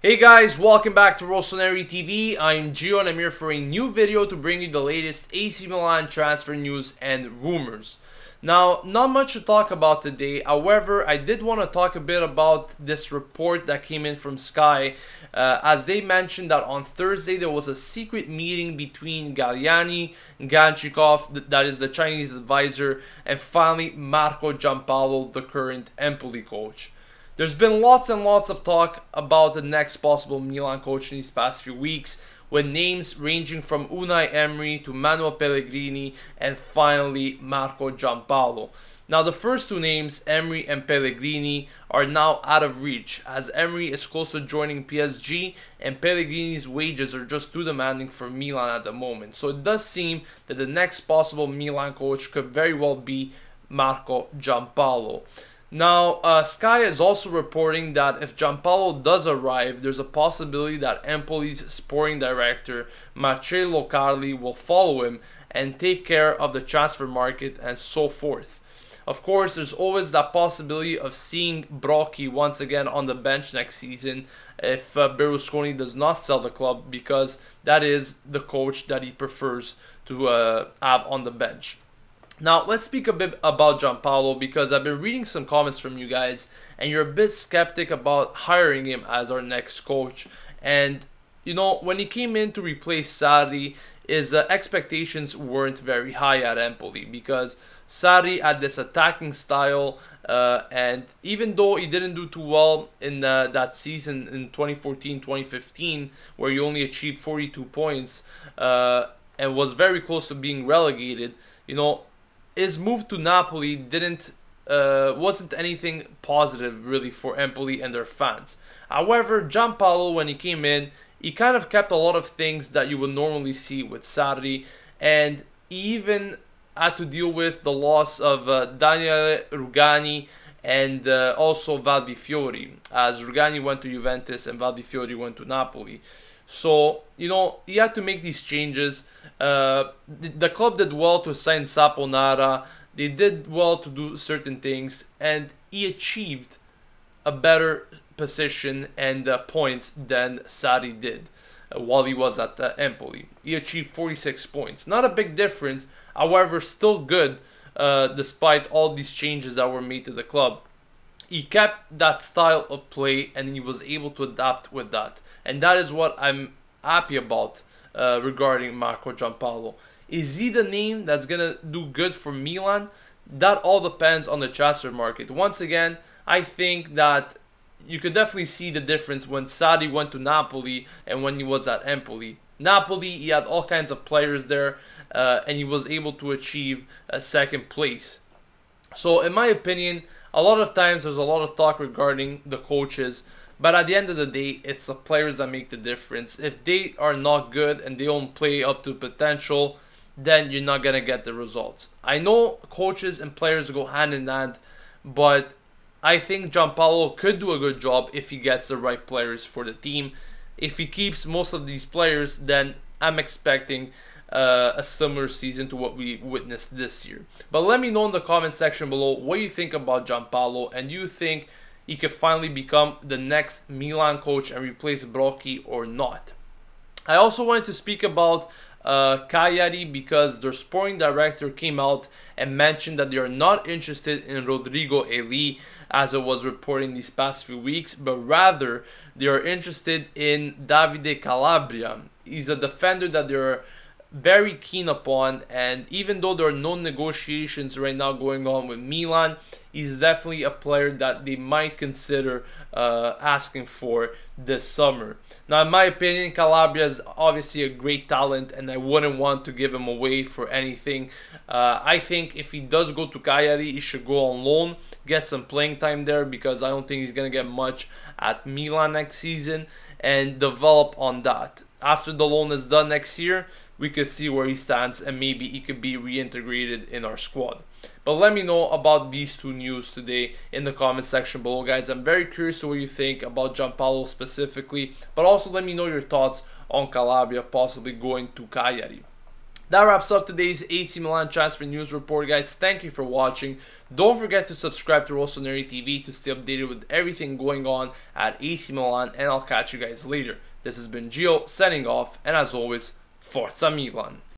Hey guys, welcome back to Rossoneri TV. I'm Gio and I'm here for a new video to bring you the latest AC Milan transfer news and rumors. Now, not much to talk about today. However, I did want to talk a bit about this report that came in from Sky, as they mentioned that on Thursday there was a secret meeting between Galliani, Ganchikov, that is the Chinese advisor, and finally Marco Giampaolo, the current Empoli coach. There's been lots and lots of talk about the next possible Milan coach in these past few weeks, with names ranging from Unai Emery to Manuel Pellegrini and finally Marco Giampaolo. Now the first two names, Emery and Pellegrini, are now out of reach, as Emery is close to joining PSG and Pellegrini's wages are just too demanding for Milan at the moment. So it does seem that the next possible Milan coach could very well be Marco Giampaolo. Now, Sky is also reporting that if Giampaolo does arrive, there's a possibility that Empoli's sporting director, Marcello Carli, will follow him and take care of the transfer market and so forth. Of course, there's always that possibility of seeing Brocchi once again on the bench next season if Berlusconi does not sell the club, because that is the coach that he prefers to have on the bench. Now, let's speak a bit about Giampaolo, because I've been reading some comments from you guys and you're a bit skeptic about hiring him as our next coach. And, you know, when he came in to replace Sarri, his expectations weren't very high at Empoli, because Sarri had this attacking style, and even though he didn't do too well in that season in 2014-2015, where he only achieved 42 points and was very close to being relegated, you know, his move to Napoli wasn't anything positive really for Empoli and their fans. However, Giampaolo, when he came in, he kind of kept a lot of things that you would normally see with Sarri, and he even had to deal with the loss of Daniele Rugani and also Valdifiori, as Rugani went to Juventus and Valdifiori went to Napoli. So, you know, he had to make these changes. The club did well to sign Saponara. They did well to do certain things, and he achieved a better position and points than Sarri did while he was at Empoli. He achieved 46 points. Not a big difference, however, still good despite all these changes that were made to the club. He kept that style of play and he was able to adapt with that. And that is what I'm happy about regarding Marco Giampaolo. Is he the name that's going to do good for Milan? That all depends on the transfer market. Once again, I think that you could definitely see the difference when Sarri went to Napoli and when he was at Empoli. Napoli, he had all kinds of players there, and he was able to achieve a second place. So in my opinion, a lot of times there's a lot of talk regarding the coaches, but at the end of the day, it's the players that make the difference. If they are not good and they don't play up to potential, then you're not going to get the results. I know coaches and players go hand in hand, but I think Giampaolo could do a good job if he gets the right players for the team. If he keeps most of these players, then I'm expecting a similar season to what we witnessed this year. But let me know in the comment section below what you think about Giampaolo, and do you think he could finally become the next Milan coach and replace Brocchi or not? I also wanted to speak about Cagliari, because their sporting director came out and mentioned that they are not interested in Rodrigo Eli, as it was reporting these past few weeks, but rather they are interested in Davide Calabria. He's a defender that they're very keen upon, and even though there are no negotiations right now going on with Milan, he's definitely a player that they might consider asking for this summer. Now, in my opinion, Calabria is obviously a great talent, and I wouldn't want to give him away for anything. I think if he does go to Cagliari, he should go on loan, get some playing time there, because I don't think he's going to get much at Milan next season, and develop on that. After the loan is done next year, we could see where he stands, and maybe he could be reintegrated in our squad. But let me know about these two news today in the comment section below, guys. I'm very curious to what you think about Giampaolo specifically, but also let me know your thoughts on Calabria possibly going to Cagliari. That wraps up today's AC Milan transfer news report, guys. Thank you for watching. Don't forget to subscribe to Rossoneri TV to stay updated with everything going on at AC Milan, and I'll catch you guys later. This has been Gio signing off, and as always, Forza Milan.